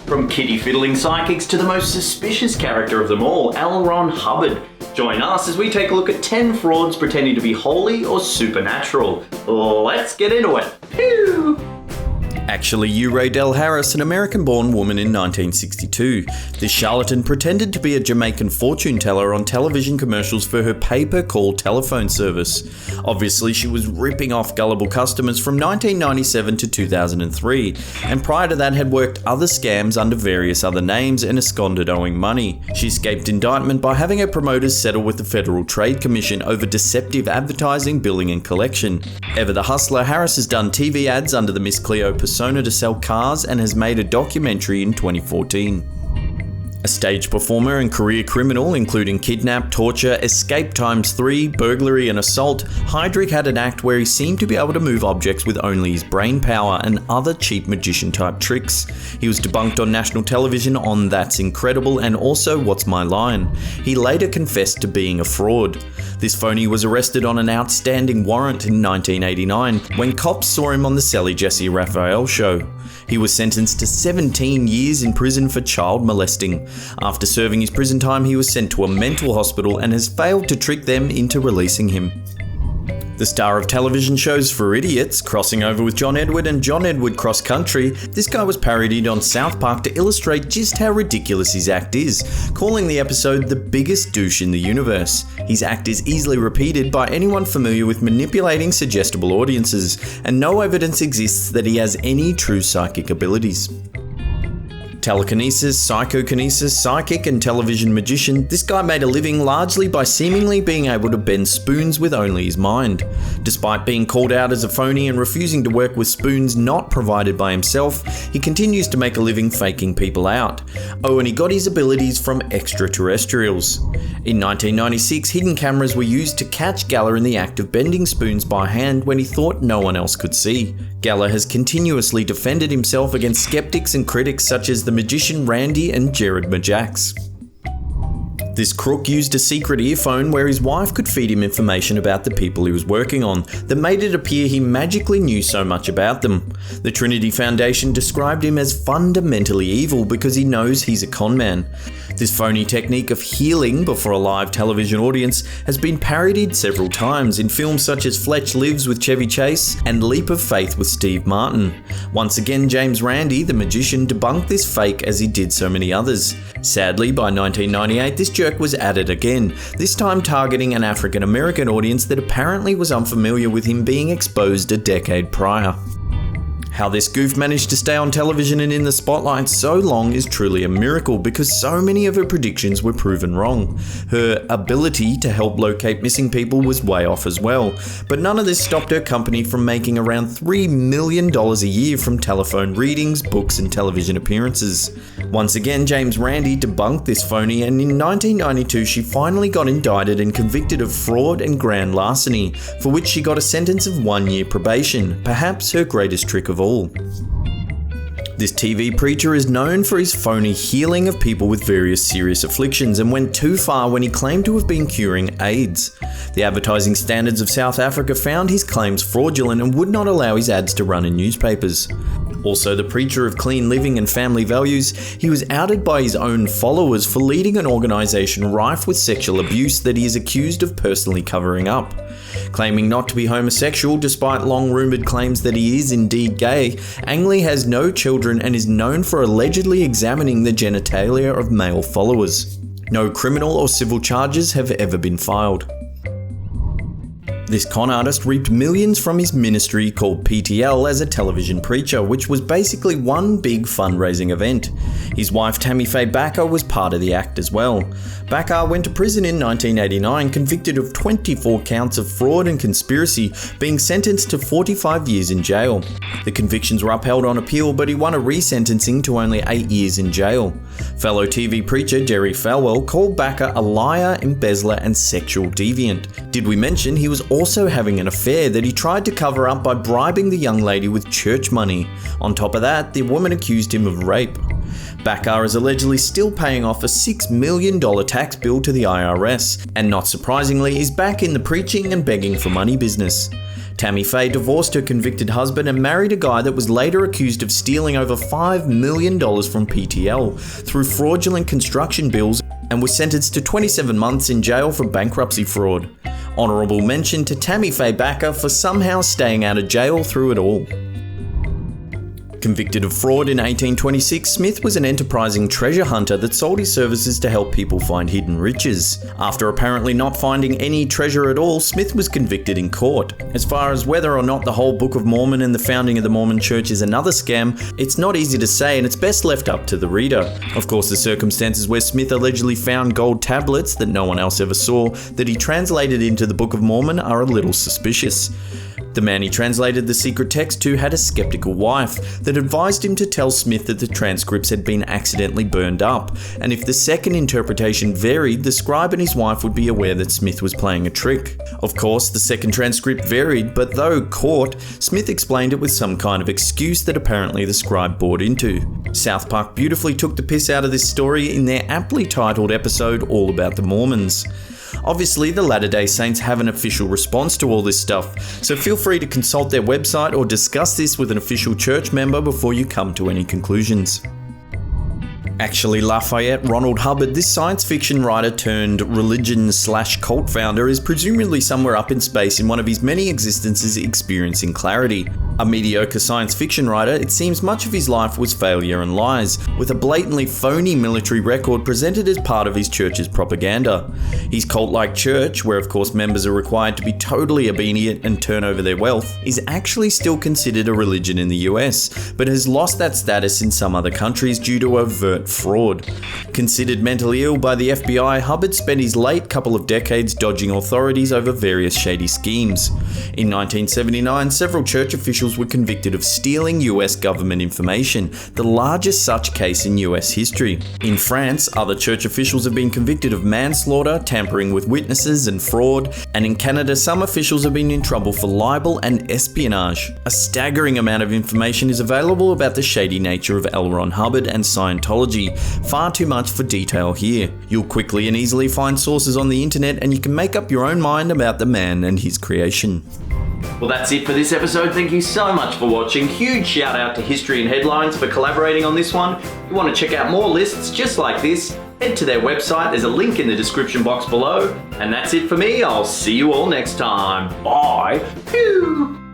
From kitty fiddling psychics to the most suspicious character of them all, L. Ron Hubbard. Join us as we take a look at 10 frauds pretending to be holy or supernatural. Let's get into it. Pew! Actually, Ray Del Harris, an American-born woman in 1962. This charlatan pretended to be a Jamaican fortune teller on television commercials for her pay-per-call telephone service. Obviously, she was ripping off gullible customers from 1997 to 2003, and prior to that had worked other scams under various other names and absconded owing money. She escaped indictment by having her promoters settle with the Federal Trade Commission over deceptive advertising, billing and collection. Ever the hustler, Harris has done TV ads under the Miss Cleo persona to sell cars and has made a documentary in 2014. A stage performer and career criminal, including kidnap, torture, escape ×3, burglary and assault, Heydrich had an act where he seemed to be able to move objects with only his brain power and other cheap magician-type tricks. He was debunked on national television on That's Incredible and also What's My Line. He later confessed to being a fraud. This phony was arrested on an outstanding warrant in 1989 when cops saw him on the Sally Jessy Raphael show. He was sentenced to 17 years in prison for child molesting. After serving his prison time, he was sent to a mental hospital and has failed to trick them into releasing him. The star of television shows For Idiots, crossing over with John Edward and John Edward Cross Country, this guy was parodied on South Park to illustrate just how ridiculous his act is, calling the episode the biggest douche in the universe. His act is easily repeated by anyone familiar with manipulating suggestible audiences, and no evidence exists that he has any true psychic abilities. Telekinesis, psychokinesis, psychic and television magician, this guy made a living largely by seemingly being able to bend spoons with only his mind. Despite being called out as a phony and refusing to work with spoons not provided by himself, he continues to make a living faking people out. Oh, and he got his abilities from extraterrestrials. In 1996, hidden cameras were used to catch Geller in the act of bending spoons by hand when he thought no one else could see. Geller has continuously defended himself against skeptics and critics such as the magician Randy and Jared Majax. This crook used a secret earphone where his wife could feed him information about the people he was working on that made it appear he magically knew so much about them. The Trinity Foundation described him as fundamentally evil because he knows he's a con man. This phony technique of healing before a live television audience has been parodied several times in films such as Fletch Lives with Chevy Chase and Leap of Faith with Steve Martin. Once again, James Randi, the magician, debunked this fake as he did so many others. Sadly, by 1998, this jerk was added again, this time targeting an African American audience that apparently was unfamiliar with him being exposed a decade prior. How this goof managed to stay on television and in the spotlight so long is truly a miracle because so many of her predictions were proven wrong. Her ability to help locate missing people was way off as well, but none of this stopped her company from making around $3 million a year from telephone readings, books and television appearances. Once again, James Randi debunked this phony, and in 1992 she finally got indicted and convicted of fraud and grand larceny, for which she got a sentence of 1 year probation, perhaps her greatest trick of all. This TV preacher is known for his phony healing of people with various serious afflictions and went too far when he claimed to have been curing AIDS. The advertising standards of South Africa found his claims fraudulent and would not allow his ads to run in newspapers. Also the preacher of clean living and family values, he was outed by his own followers for leading an organisation rife with sexual abuse that he is accused of personally covering up. Claiming not to be homosexual despite long-rumoured claims that he is indeed gay, Angley has no children and is known for allegedly examining the genitalia of male followers. No criminal or civil charges have ever been filed. This con artist reaped millions from his ministry called PTL as a television preacher, which was basically one big fundraising event. His wife Tammy Faye Bakker was part of the act as well. Bakker went to prison in 1989, convicted of 24 counts of fraud and conspiracy, being sentenced to 45 years in jail. The convictions were upheld on appeal, but he won a resentencing to only 8 years in jail. Fellow TV preacher Jerry Falwell called Bakker a liar, embezzler and sexual deviant. Did we mention he was also having an affair that he tried to cover up by bribing the young lady with church money? On top of that, the woman accused him of rape. Bakker is allegedly still paying off a $6 million tax bill to the IRS, and not surprisingly is back in the preaching and begging for money business. Tammy Faye divorced her convicted husband and married a guy that was later accused of stealing over $5 million from PTL through fraudulent construction bills and was sentenced to 27 months in jail for bankruptcy fraud. Honourable mention to Tammy Faye Bakker for somehow staying out of jail through it all. Convicted of fraud in 1826, Smith was an enterprising treasure hunter that sold his services to help people find hidden riches. After apparently not finding any treasure at all, Smith was convicted in court. As far as whether or not the whole Book of Mormon and the founding of the Mormon Church is another scam, it's not easy to say and it's best left up to the reader. Of course, the circumstances where Smith allegedly found gold tablets that no one else ever saw that he translated into the Book of Mormon are a little suspicious. The man he translated the secret text to had a skeptical wife that advised him to tell Smith that the transcripts had been accidentally burned up, and if the second interpretation varied, the scribe and his wife would be aware that Smith was playing a trick. Of course, the second transcript varied, but though caught, Smith explained it with some kind of excuse that apparently the scribe bought into. South Park beautifully took the piss out of this story in their aptly titled episode All About the Mormons. Obviously, the Latter-day Saints have an official response to all this stuff, so feel free to consult their website or discuss this with an official church member before you come to any conclusions. Actually, Lafayette Ronald Hubbard, this science fiction writer turned religion/cult founder, is presumably somewhere up in space in one of his many existences experiencing clarity. A mediocre science fiction writer, it seems much of his life was failure and lies, with a blatantly phony military record presented as part of his church's propaganda. His cult-like church, where of course members are required to be totally obedient and turn over their wealth, is actually still considered a religion in the US, but has lost that status in some other countries due to overt fraud. Considered mentally ill by the FBI, Hubbard spent his late couple of decades dodging authorities over various shady schemes. In 1979, several church officials were convicted of stealing US government information, the largest such case in US history. In France, other church officials have been convicted of manslaughter, tampering with witnesses, and fraud, and in Canada, some officials have been in trouble for libel and espionage. A staggering amount of information is available about the shady nature of L. Ron Hubbard and Scientology, far too much for detail here. You'll quickly and easily find sources on the internet, and you can make up your own mind about the man and his creation. Well, that's it for this episode. Thank you so much for watching. Huge shout out to History and Headlines for collaborating on this one. If you want to check out more lists just like this, head to their website. There's a link in the description box below. And that's it for me. I'll see you all next time. Bye. Pew.